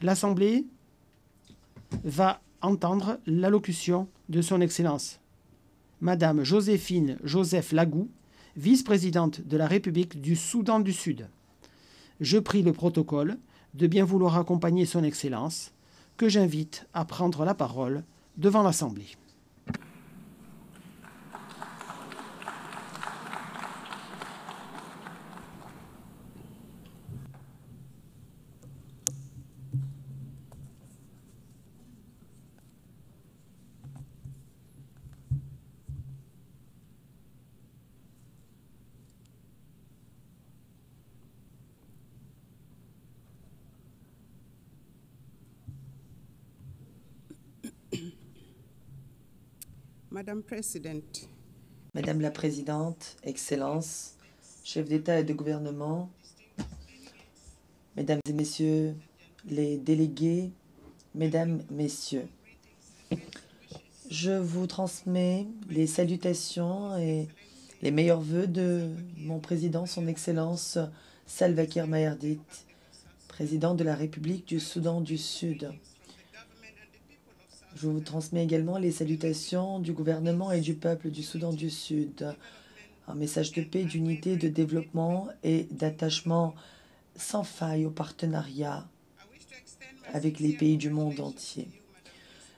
L'Assemblée va entendre l'allocution de Son Excellence, Madame Joséphine Joseph Lagou, vice-présidente de la République du Soudan du Sud. Je prie le protocole de bien vouloir accompagner Son Excellence, que j'invite à prendre la parole devant l'Assemblée. Madame la Présidente, Excellences, chefs d'État et de gouvernement, Mesdames et Messieurs les délégués, Mesdames, Messieurs, je vous transmets les salutations et les meilleurs vœux de mon président, Son Excellence Salva Kiir Mayardit, président de la République du Soudan du Sud. Je vous transmets également les salutations du gouvernement et du peuple du Soudan du Sud. Un message de paix, d'unité, de développement et d'attachement sans faille au partenariat avec les pays du monde entier.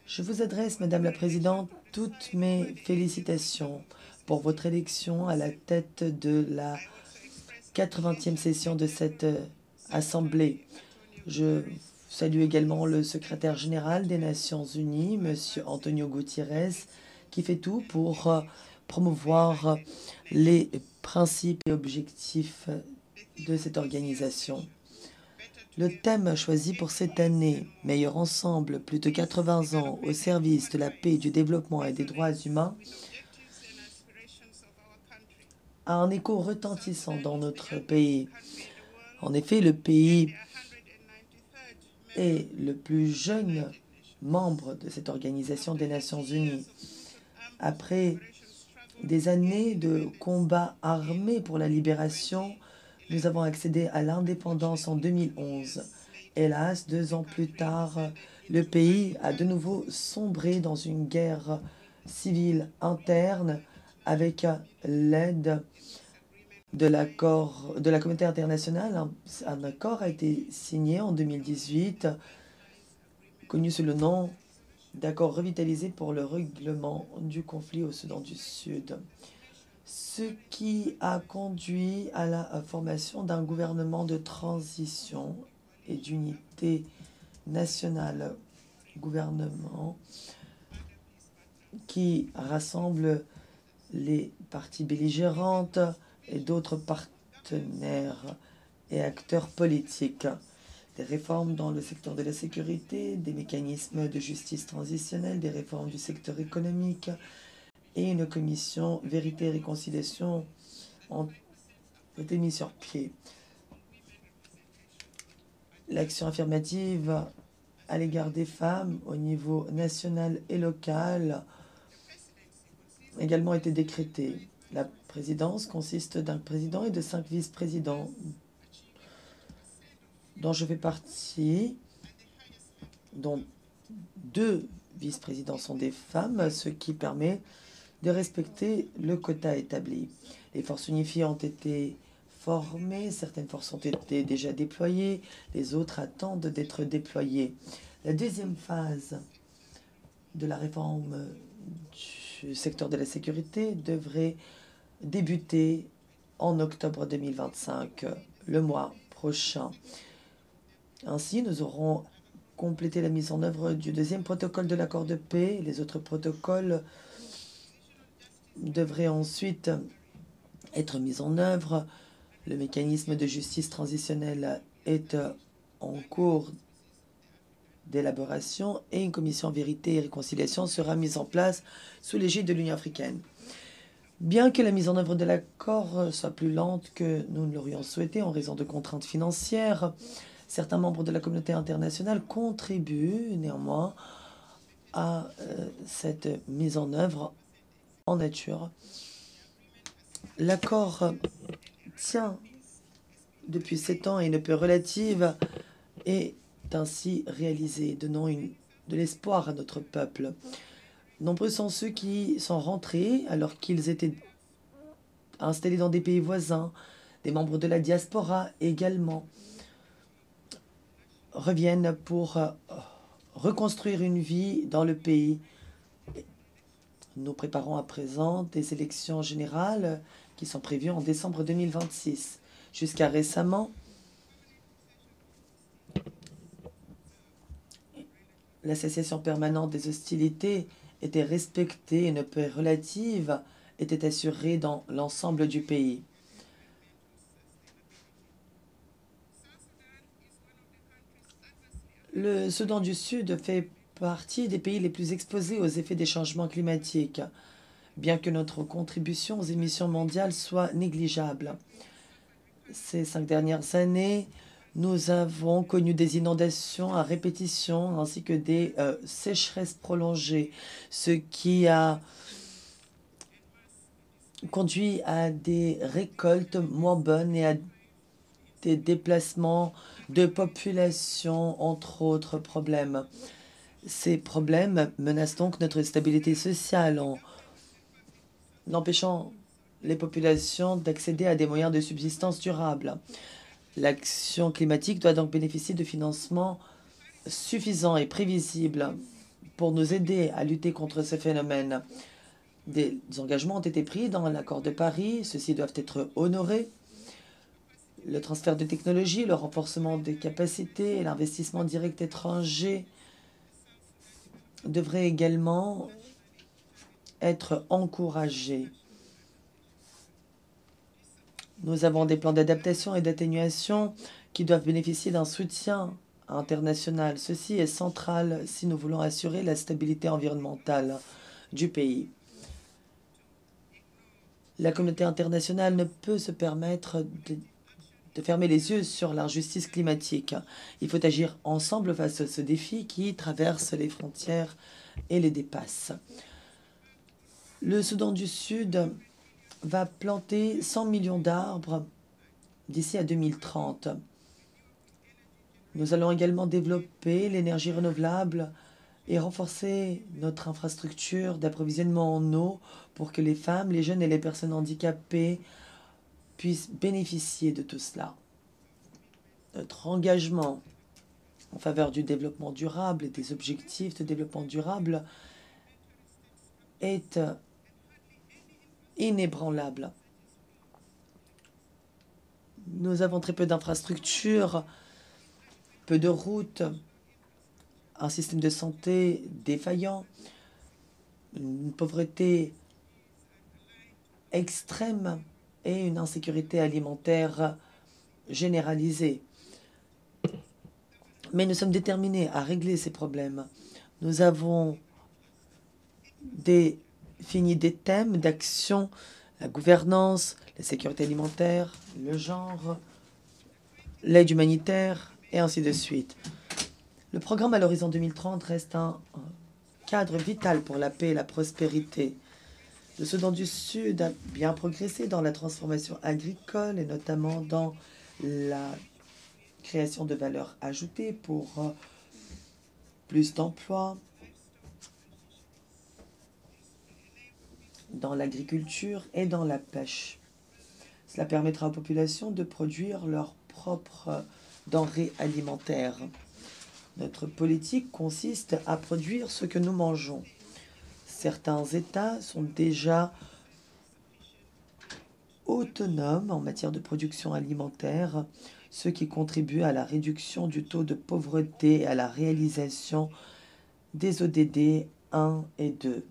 Je vous adresse, Madame la Présidente, toutes mes félicitations pour votre élection à la tête de la 80e session de cette Assemblée. Je salue également le secrétaire général des Nations Unies, M. Antonio Gutiérrez, qui fait tout pour promouvoir les principes et objectifs de cette organisation. Le thème choisi pour cette année, Meilleur ensemble, plus de 80 ans au service de la paix, du développement et des droits humains, a un écho retentissant dans notre pays. En effet, le pays est le plus jeune membre de cette organisation des Nations Unies. Après des années de combats armés pour la libération, nous avons accédé à l'indépendance en 2011. Hélas, 2 ans plus tard, le pays a de nouveau sombré dans une guerre civile interne avec l'aide de la communauté internationale. Un accord a été signé en 2018, connu sous le nom d'accord revitalisé pour le règlement du conflit au Soudan du Sud, ce qui a conduit à la formation d'un gouvernement de transition et d'unité nationale, gouvernement qui rassemble les parties belligérantes et d'autres partenaires et acteurs politiques. Des réformes dans le secteur de la sécurité, des mécanismes de justice transitionnelle, des réformes du secteur économique et une commission vérité et réconciliation ont été mis sur pied. L'action affirmative à l'égard des femmes au niveau national et local a également été décrétée. La présidence consiste d'un président et de 5 vice-présidents, dont je fais partie, dont 2 vice-présidents sont des femmes, ce qui permet de respecter le quota établi. Les forces unifiées ont été formées, certaines forces ont été déjà déployées, les autres attendent d'être déployées. La deuxième phase de la réforme du secteur de la sécurité devrait débuter en octobre 2025, le mois prochain. Ainsi, nous aurons complété la mise en œuvre du 2e protocole de l'accord de paix. Les autres protocoles devraient ensuite être mis en œuvre. Le mécanisme de justice transitionnelle est en cours d'élaboration et une commission vérité et réconciliation sera mise en place sous l'égide de l'Union africaine. Bien que la mise en œuvre de l'accord soit plus lente que nous ne l'aurions souhaité en raison de contraintes financières, certains membres de la communauté internationale contribuent néanmoins à cette mise en œuvre en nature. L'accord tient depuis 7 ans et une paix relative est ainsi réalisé, donnant de l'espoir à notre peuple. Nombreux sont ceux qui sont rentrés alors qu'ils étaient installés dans des pays voisins. Des membres de la diaspora également reviennent pour reconstruire une vie dans le pays. Nous préparons à présent des élections générales qui sont prévues en décembre 2026. Jusqu'à récemment, la cessation permanente des hostilités était respectée et une paix relative était assurée dans l'ensemble du pays. Le Soudan du Sud fait partie des pays les plus exposés aux effets des changements climatiques, bien que notre contribution aux émissions mondiales soit négligeable. Ces 5 dernières années, nous avons connu des inondations à répétition ainsi que des sécheresses prolongées, ce qui a conduit à des récoltes moins bonnes et à des déplacements de population, entre autres problèmes. Ces problèmes menacent donc notre stabilité sociale en empêchant les populations d'accéder à des moyens de subsistance durables. L'action climatique doit donc bénéficier de financements suffisants et prévisibles pour nous aider à lutter contre ce phénomène. Des engagements ont été pris dans l'accord de Paris. Ceux-ci doivent être honorés. Le transfert de technologies, le renforcement des capacités et l'investissement direct étranger devraient également être encouragés. Nous avons des plans d'adaptation et d'atténuation qui doivent bénéficier d'un soutien international. Ceci est central si nous voulons assurer la stabilité environnementale du pays. La communauté internationale ne peut se permettre de fermer les yeux sur l'injustice climatique. Il faut agir ensemble face à ce défi qui traverse les frontières et les dépasse. Le Soudan du Sud va planter 100 millions d'arbres d'ici à 2030. Nous allons également développer l'énergie renouvelable et renforcer notre infrastructure d'approvisionnement en eau pour que les femmes, les jeunes et les personnes handicapées puissent bénéficier de tout cela. Notre engagement en faveur du développement durable et des objectifs de développement durable est inébranlable. Nous avons très peu d'infrastructures, peu de routes, un système de santé défaillant, une pauvreté extrême et une insécurité alimentaire généralisée. Mais nous sommes déterminés à régler ces problèmes. Nous avons défini des thèmes d'action, la gouvernance, la sécurité alimentaire, le genre, l'aide humanitaire et ainsi de suite. Le programme à l'horizon 2030 reste un cadre vital pour la paix et la prospérité. Le Soudan du Sud a bien progressé dans la transformation agricole et notamment dans la création de valeur ajoutée pour plus d'emplois dans l'agriculture et dans la pêche. Cela permettra aux populations de produire leurs propres denrées alimentaires. Notre politique consiste à produire ce que nous mangeons. Certains États sont déjà autonomes en matière de production alimentaire, ce qui contribue à la réduction du taux de pauvreté et à la réalisation des ODD 1 et 2.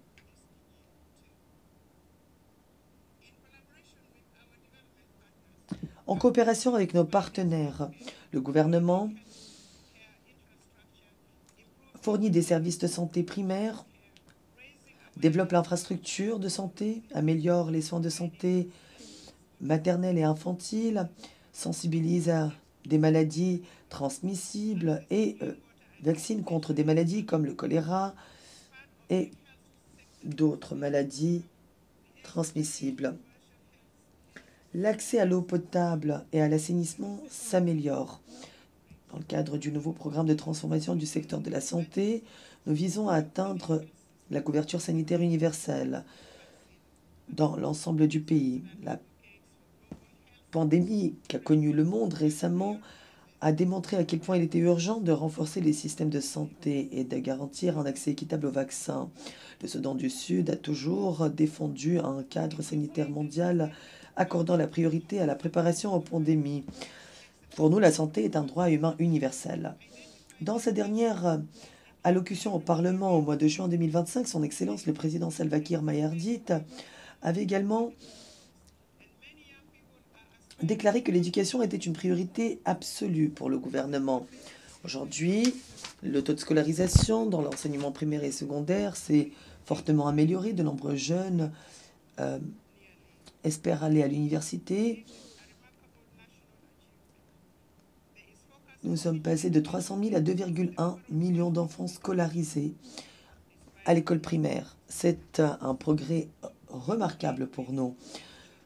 En coopération avec nos partenaires, le gouvernement fournit des services de santé primaires, développe l'infrastructure de santé, améliore les soins de santé maternelle et infantile, sensibilise à des maladies transmissibles et vaccine contre des maladies comme le choléra et d'autres maladies transmissibles. L'accès à l'eau potable et à l'assainissement s'améliore. Dans le cadre du nouveau programme de transformation du secteur de la santé, nous visons à atteindre la couverture sanitaire universelle dans l'ensemble du pays. La pandémie qu'a connue le monde récemment a démontré à quel point il était urgent de renforcer les systèmes de santé et de garantir un accès équitable aux vaccins. Le Soudan du Sud a toujours défendu un cadre sanitaire mondial accordant la priorité à la préparation aux pandémies. Pour nous, la santé est un droit humain universel. Dans sa dernière allocution au Parlement au mois de juin 2025, son Excellence le président Salva Kiir Mayardit avait également déclaré que l'éducation était une priorité absolue pour le gouvernement. Aujourd'hui, le taux de scolarisation dans l'enseignement primaire et secondaire s'est fortement amélioré. De nombreux jeunes espèrent aller à l'université. Nous sommes passés de 300 000 à 2,1 millions d'enfants scolarisés à l'école primaire. C'est un progrès remarquable pour nous.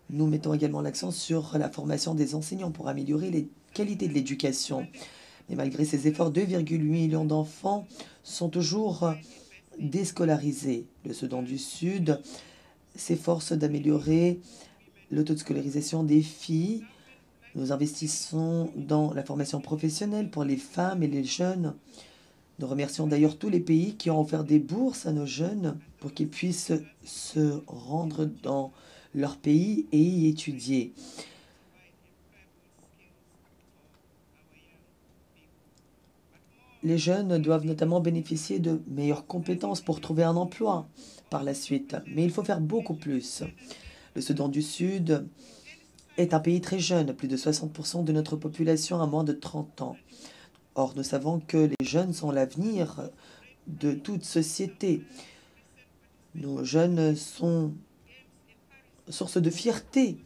Nous mettons également l'accent sur la formation des enseignants pour améliorer les qualités de l'éducation. Mais malgré ces efforts, 2,8 millions d'enfants sont toujours déscolarisés. Le Soudan du Sud s'efforce d'améliorer le taux de scolarisation des filles. Nous investissons dans la formation professionnelle pour les femmes et les jeunes. Nous remercions d'ailleurs tous les pays qui ont offert des bourses à nos jeunes pour qu'ils puissent se rendre dans leur pays et y étudier. Les jeunes doivent notamment bénéficier de meilleures compétences pour trouver un emploi par la suite. Mais il faut faire beaucoup plus. Le Soudan du Sud est un pays très jeune. Plus de 60% de notre population a moins de 30 ans. Or, nous savons que les jeunes sont l'avenir de toute société. Nos jeunes sont source de fierté.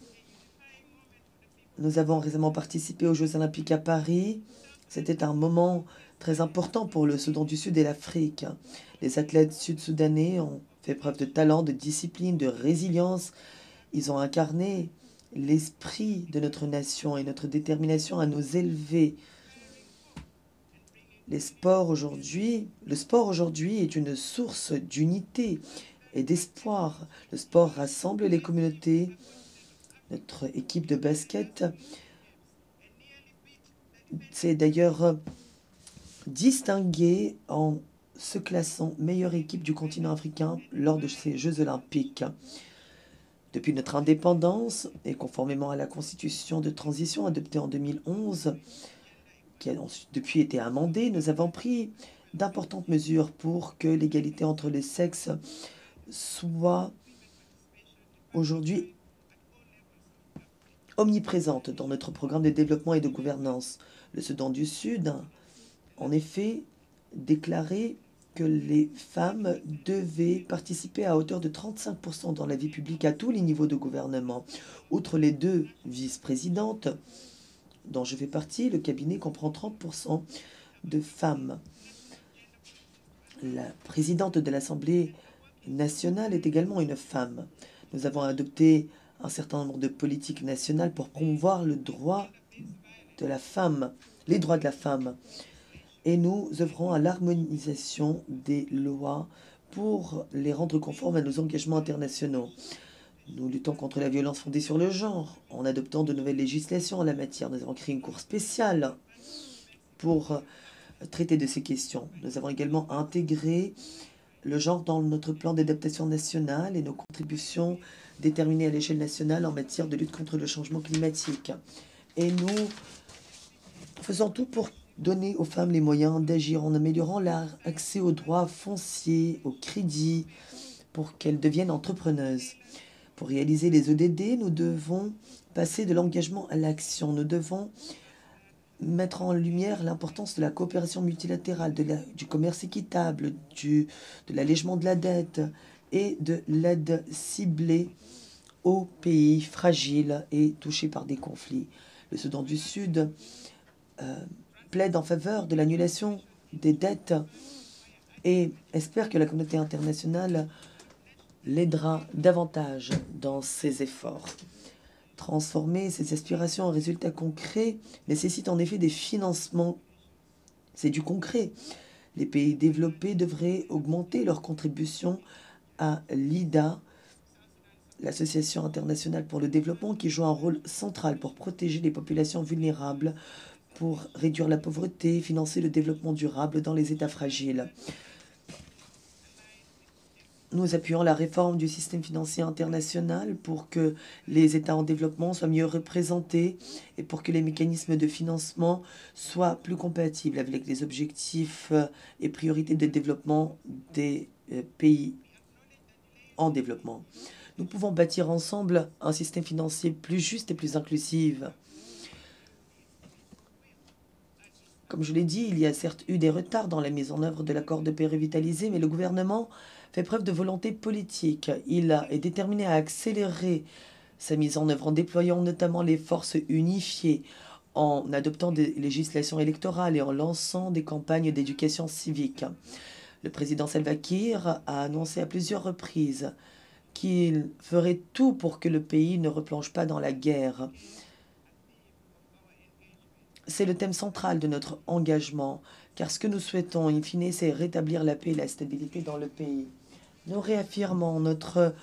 Nous avons récemment participé aux Jeux Olympiques à Paris. C'était un moment très important pour le Soudan du Sud et l'Afrique. Les athlètes sud-soudanais ont fait preuve de talent, de discipline, de résilience. Ils ont incarné l'esprit de notre nation et notre détermination à nous élever. Le sport aujourd'hui est une source d'unité et d'espoir. Le sport rassemble les communautés. Notre équipe de basket s'est d'ailleurs distinguée en se classant meilleure équipe du continent africain lors de ces Jeux olympiques. Depuis notre indépendance et conformément à la constitution de transition adoptée en 2011, qui a ensuite depuis été amendée, nous avons pris d'importantes mesures pour que l'égalité entre les sexes soit aujourd'hui omniprésente dans notre programme de développement et de gouvernance. Le Soudan du Sud a en effet déclaré que les femmes devaient participer à hauteur de 35% dans la vie publique à tous les niveaux de gouvernement. Outre les 2 vice-présidentes dont je fais partie, le cabinet comprend 30% de femmes. La présidente de l'Assemblée nationale est également une femme. Nous avons adopté un certain nombre de politiques nationales pour promouvoir le droit de la femme, les droits de la femme. Et nous œuvrons à l'harmonisation des lois pour les rendre conformes à nos engagements internationaux. Nous luttons contre la violence fondée sur le genre en adoptant de nouvelles législations en la matière. Nous avons créé une cour spéciale pour traiter de ces questions. Nous avons également intégré le genre dans notre plan d'adaptation nationale et nos contributions déterminées à l'échelle nationale en matière de lutte contre le changement climatique. Et nous faisons tout pour donner aux femmes les moyens d'agir en améliorant leur accès aux droits fonciers, au crédit, pour qu'elles deviennent entrepreneuses. Pour réaliser les EDD, nous devons passer de l'engagement à l'action. Nous devons mettre en lumière l'importance de la coopération multilatérale, du commerce équitable, de l'allègement de la dette et de l'aide ciblée aux pays fragiles et touchés par des conflits. Le Soudan du Sud plaide en faveur de l'annulation des dettes et espère que la communauté internationale l'aidera davantage dans ses efforts. Transformer ces aspirations en résultats concrets nécessite en effet des financements C'est du concret. Les pays développés devraient augmenter leur contribution à l'IDA, l'Association internationale pour le développement, qui joue un rôle central pour protéger les populations vulnérables, pour réduire la pauvreté, financer le développement durable dans les États fragiles. Nous appuyons la réforme du système financier international pour que les États en développement soient mieux représentés et pour que les mécanismes de financement soient plus compatibles avec les objectifs et priorités de développement des pays en développement. Nous pouvons bâtir ensemble un système financier plus juste et plus inclusif. Comme je l'ai dit, il y a certes eu des retards dans la mise en œuvre de l'accord de paix revitalisé, mais le gouvernement fait preuve de volonté politique. Il est déterminé à accélérer sa mise en œuvre en déployant notamment les forces unifiées, en adoptant des législations électorales et en lançant des campagnes d'éducation civique. Le président Salva Kiir a annoncé à plusieurs reprises qu'il ferait tout pour que le pays ne replonge pas dans la guerre. C'est le thème central de notre engagement, car ce que nous souhaitons, in fine, c'est rétablir la paix et la stabilité dans le pays. Nous réaffirmons notre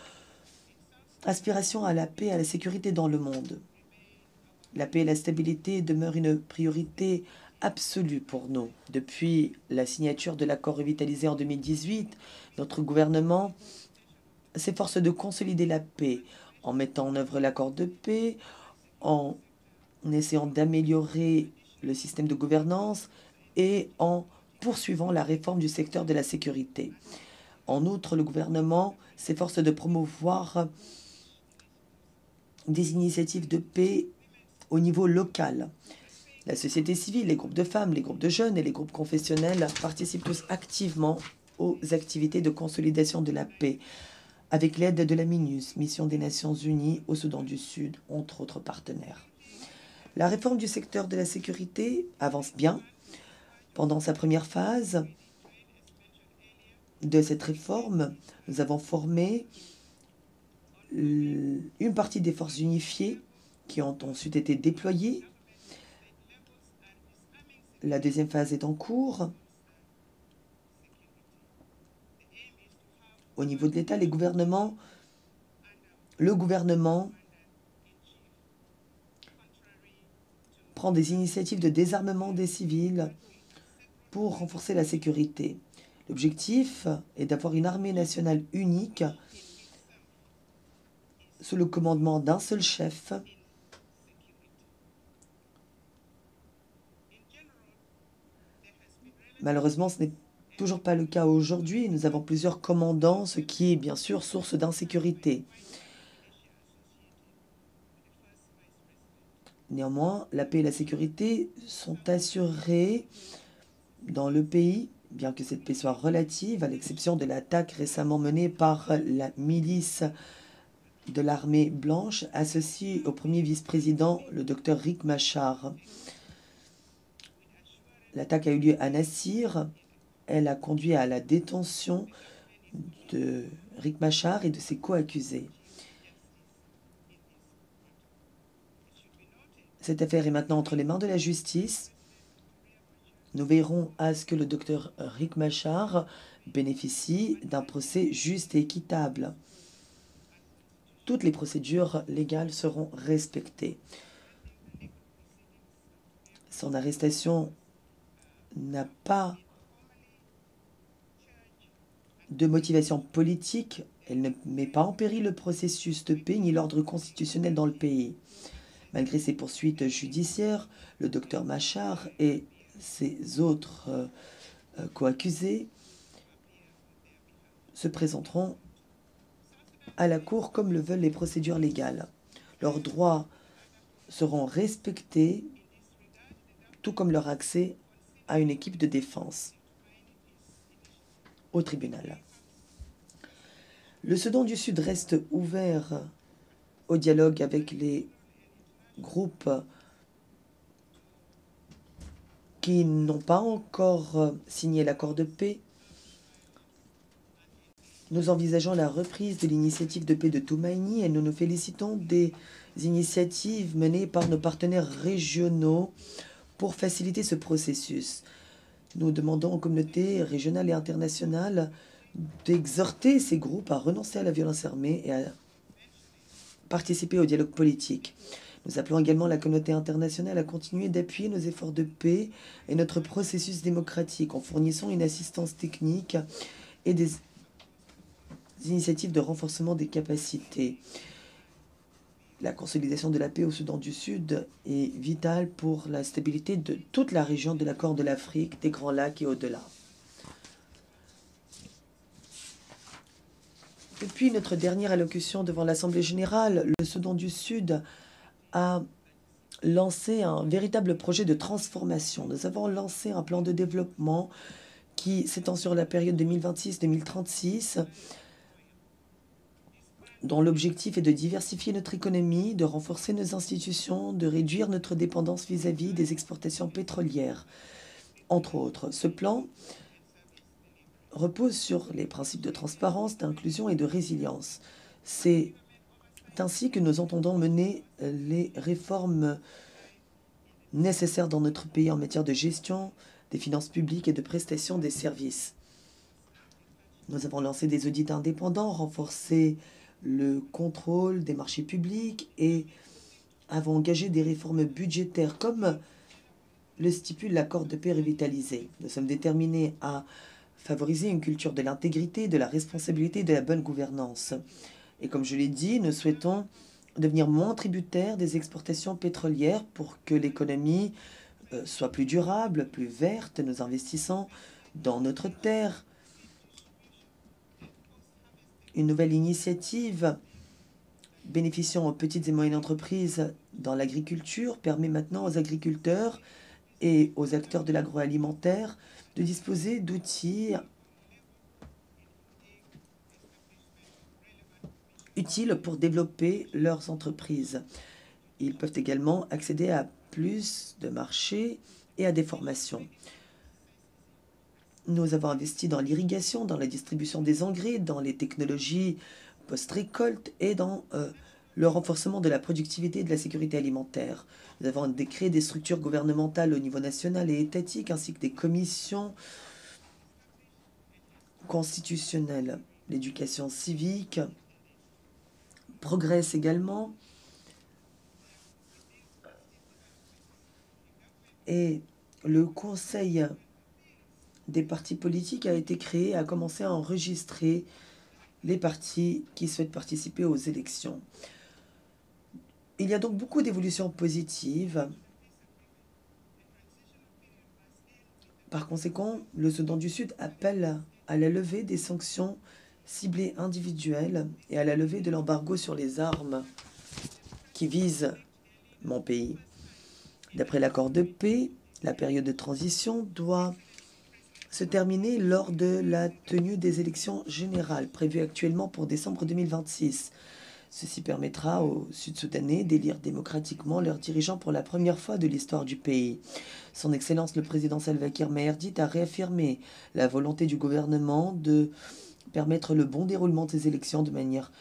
aspiration à la paix et à la sécurité dans le monde. La paix et la stabilité demeurent une priorité absolue pour nous. Depuis la signature de l'accord revitalisé en 2018, notre gouvernement s'efforce de consolider la paix en mettant en œuvre l'accord de paix, en essayant d'améliorer le système de gouvernance et en poursuivant la réforme du secteur de la sécurité. En outre, le gouvernement s'efforce de promouvoir des initiatives de paix au niveau local. La société civile, les groupes de femmes, les groupes de jeunes et les groupes confessionnels participent tous activement aux activités de consolidation de la paix, avec l'aide de la MINUS, Mission des Nations Unies au Soudan du Sud, entre autres partenaires. La réforme du secteur de la sécurité avance bien. Pendant sa première phase de cette réforme, nous avons formé une partie des forces unifiées qui ont ensuite été déployées. La deuxième phase est en cours. Au niveau de l'État, le gouvernement prend des initiatives de désarmement des civils pour renforcer la sécurité. L'objectif est d'avoir une armée nationale unique sous le commandement d'un seul chef. Malheureusement, ce n'est toujours pas le cas aujourd'hui. Nous avons plusieurs commandants, ce qui est bien sûr source d'insécurité. Néanmoins, la paix et la sécurité sont assurées dans le pays, bien que cette paix soit relative, à l'exception de l'attaque récemment menée par la milice de l'armée blanche, associée au premier vice-président, le docteur Riek Machar. L'attaque a eu lieu à Nassir. Elle a conduit à la détention de Riek Machar et de ses co-accusés. Cette affaire est maintenant entre les mains de la justice. Nous veillerons à ce que le docteur Riek Machar bénéficie d'un procès juste et équitable. Toutes les procédures légales seront respectées. Son arrestation n'a pas de motivation politique. Elle ne met pas en péril le processus de paix ni l'ordre constitutionnel dans le pays. Malgré ses poursuites judiciaires, le docteur Machar et ses autres co-accusés se présenteront à la Cour comme le veulent les procédures légales. Leurs droits seront respectés, tout comme leur accès à une équipe de défense au tribunal. Le Soudan du Sud reste ouvert au dialogue avec les groupes qui n'ont pas encore signé l'accord de paix. Nous envisageons la reprise de l'initiative de paix de Toumaïni et nous nous félicitons des initiatives menées par nos partenaires régionaux pour faciliter ce processus. Nous demandons aux communautés régionales et internationales d'exhorter ces groupes à renoncer à la violence armée et à participer au dialogue politique. Nous appelons également la communauté internationale à continuer d'appuyer nos efforts de paix et notre processus démocratique en fournissant une assistance technique et des initiatives de renforcement des capacités. La consolidation de la paix au Soudan du Sud est vitale pour la stabilité de toute la région de la Corne de l'Afrique, des Grands Lacs et au-delà. Depuis notre dernière allocution devant l'Assemblée générale, le Soudan du Sud a lancé un véritable projet de transformation. Nous avons lancé un plan de développement qui s'étend sur la période 2026-2036, dont l'objectif est de diversifier notre économie, de renforcer nos institutions, de réduire notre dépendance vis-à-vis des exportations pétrolières, entre autres. Ce plan repose sur les principes de transparence, d'inclusion et de résilience. C'est ainsi que nous entendons mener les réformes nécessaires dans notre pays en matière de gestion des finances publiques et de prestation des services. Nous avons lancé des audits indépendants, renforcé le contrôle des marchés publics et avons engagé des réformes budgétaires comme le stipule l'accord de paix revitalisé. Nous sommes déterminés à favoriser une culture de l'intégrité, de la responsabilité et de la bonne gouvernance. Et comme je l'ai dit, nous souhaitons devenir moins tributaires des exportations pétrolières pour que l'économie soit plus durable, plus verte. Nous investissons dans notre terre. Une nouvelle initiative bénéficiant aux petites et moyennes entreprises dans l'agriculture permet maintenant aux agriculteurs et aux acteurs de l'agroalimentaire de disposer d'outils utiles pour développer leurs entreprises. Ils peuvent également accéder à plus de marchés et à des formations. Nous avons investi dans l'irrigation, dans la distribution des engrais, dans les technologies post-récolte et dans le renforcement de la productivité et de la sécurité alimentaire. Nous avons créé des structures gouvernementales au niveau national et étatique, ainsi que des commissions constitutionnelles. L'éducation civique progresse également. Et le Conseil des partis politiques a été créé, a commencé à enregistrer les partis qui souhaitent participer aux élections. Il y a donc beaucoup d'évolutions positives. Par conséquent, le Soudan du Sud appelle à la levée des sanctions ciblées individuelles et à la levée de l'embargo sur les armes qui visent mon pays. D'après l'accord de paix, la période de transition doit se terminer lors de la tenue des élections générales prévues actuellement pour décembre 2026. Ceci permettra aux Sud-Soudanais d'élire démocratiquement leurs dirigeants pour la première fois de l'histoire du pays. Son Excellence le président Salva Kiir Mayardit a réaffirmé la volonté du gouvernement de permettre le bon déroulement des élections de manière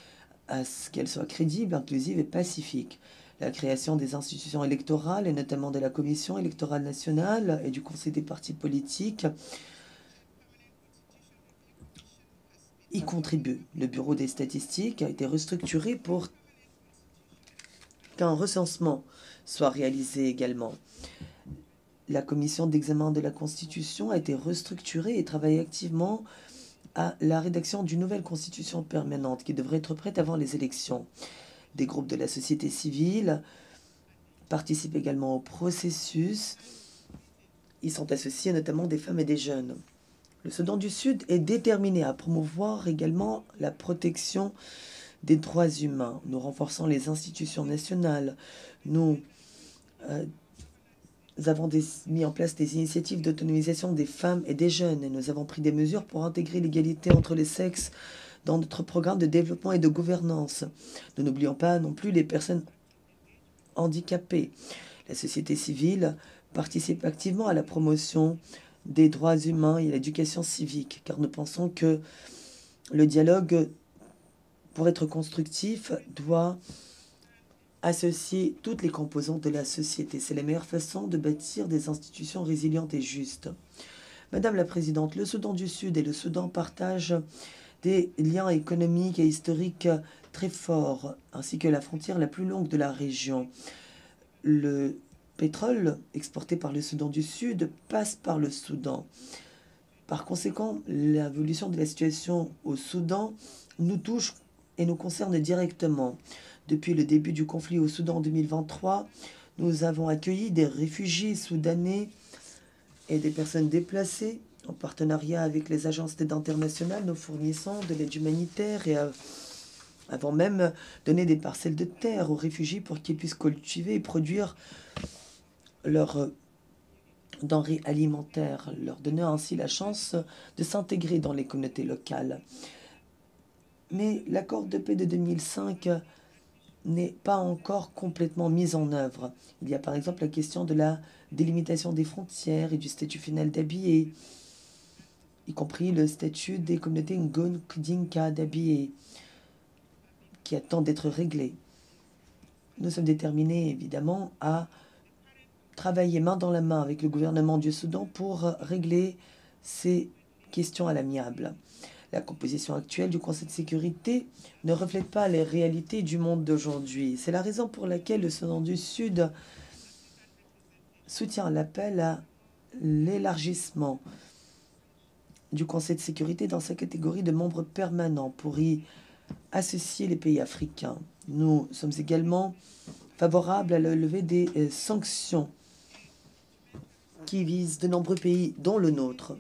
à ce qu'elles soient crédibles, inclusives et pacifiques. La création des institutions électorales, et notamment de la Commission électorale nationale et du Conseil des partis politiques, y contribue. Le Bureau des statistiques a été restructuré pour qu'un recensement soit réalisé également. La commission d'examen de la Constitution a été restructurée et travaille activement à la rédaction d'une nouvelle constitution permanente qui devrait être prête avant les élections. Des groupes de la société civile participent également au processus. Ils sont associés notamment des femmes et des jeunes. Le Soudan du Sud est déterminé à promouvoir également la protection des droits humains. Nous renforçons les institutions nationales. Nous avons mis en place des initiatives d'autonomisation des femmes et des jeunes. Et nous avons pris des mesures pour intégrer l'égalité entre les sexes dans notre programme de développement et de gouvernance. Nous n'oublions pas non plus les personnes handicapées. La société civile participe activement à la promotion des droits humains et à l'éducation civique, car nous pensons que le dialogue, pour être constructif, doit associer toutes les composantes de la société. C'est la meilleure façon de bâtir des institutions résilientes et justes. Madame la Présidente, le Soudan du Sud et le Soudan partagent des liens économiques et historiques très forts, ainsi que la frontière la plus longue de la région. Le pétrole exporté par le Soudan du Sud passe par le Soudan. Par conséquent, l'évolution de la situation au Soudan nous touche et nous concerne directement. Depuis le début du conflit au Soudan en 2023, nous avons accueilli des réfugiés soudanais et des personnes déplacées en partenariat avec les agences d'aide internationales. Nous fournissons de l'aide humanitaire et avons même donné des parcelles de terre aux réfugiés pour qu'ils puissent cultiver et produire leurs denrées alimentaires, leur donnant ainsi la chance de s'intégrer dans les communautés locales. Mais l'accord de paix de 2005 n'est pas encore complètement mis en œuvre. Il y a par exemple la question de la délimitation des frontières et du statut final d'Abyei, y compris le statut des communautés Ngon-Kdinka d'Abyei, qui attend d'être réglé. Nous sommes déterminés, évidemment, à travailler main dans la main avec le gouvernement du Soudan pour régler ces questions à l'amiable. La composition actuelle du Conseil de sécurité ne reflète pas les réalités du monde d'aujourd'hui. C'est la raison pour laquelle le Soudan du Sud soutient l'appel à l'élargissement du Conseil de sécurité dans sa catégorie de membres permanents pour y associer les pays africains. Nous sommes également favorables à la levée des sanctions qui visent de nombreux pays, dont le nôtre.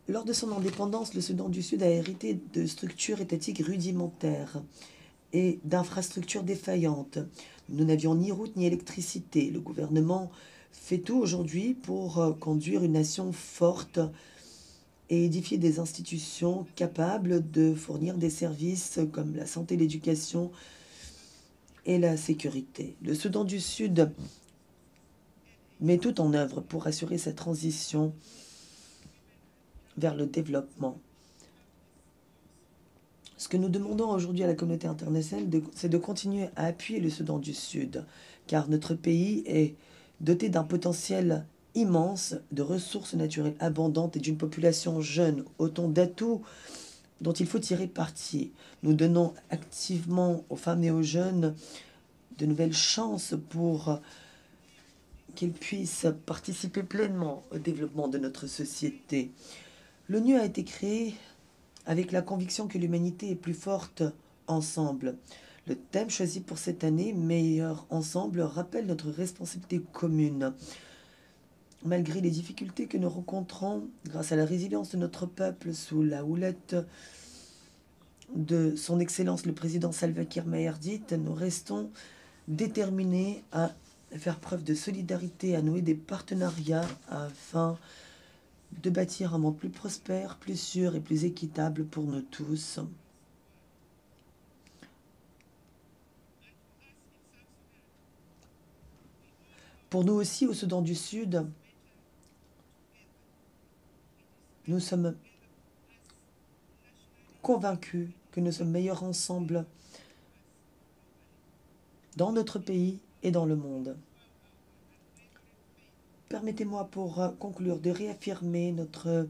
Lors de son indépendance, le Soudan du Sud a hérité de structures étatiques rudimentaires et d'infrastructures défaillantes. Nous n'avions ni route ni électricité. Le gouvernement fait tout aujourd'hui pour conduire une nation forte et édifier des institutions capables de fournir des services comme la santé, l'éducation et la sécurité. Le Soudan du Sud met tout en œuvre pour assurer cette transition vers le développement. Ce que nous demandons aujourd'hui à la communauté internationale, c'est de continuer à appuyer le Soudan du Sud, car notre pays est doté d'un potentiel immense, de ressources naturelles abondantes et d'une population jeune, autant d'atouts dont il faut tirer parti. Nous donnons activement aux femmes et aux jeunes de nouvelles chances pour qu'ils puissent participer pleinement au développement de notre société. L'ONU a été créée avec la conviction que l'humanité est plus forte ensemble. Le thème choisi pour cette année, Meilleur ensemble, rappelle notre responsabilité commune. Malgré les difficultés que nous rencontrons, grâce à la résilience de notre peuple sous la houlette de son Excellence le président Salva Kiir Mayardit, nous restons déterminés à faire preuve de solidarité, à nouer des partenariats afin de bâtir un monde plus prospère, plus sûr et plus équitable pour nous tous. Pour nous aussi, au Soudan du Sud, nous sommes convaincus que nous sommes meilleurs ensemble dans notre pays et dans le monde. Permettez-moi pour conclure de réaffirmer notre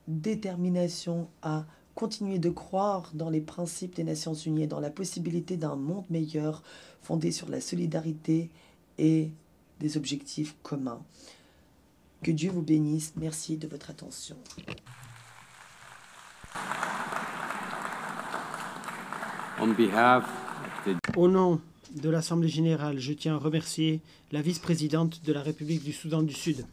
détermination à continuer de croire dans les principes des Nations Unies et dans la possibilité d'un monde meilleur fondé sur la solidarité et des objectifs communs. Que Dieu vous bénisse. Merci de votre attention. Au nom de l'Assemblée générale, je tiens à remercier la vice-présidente de la République du Soudan du Sud.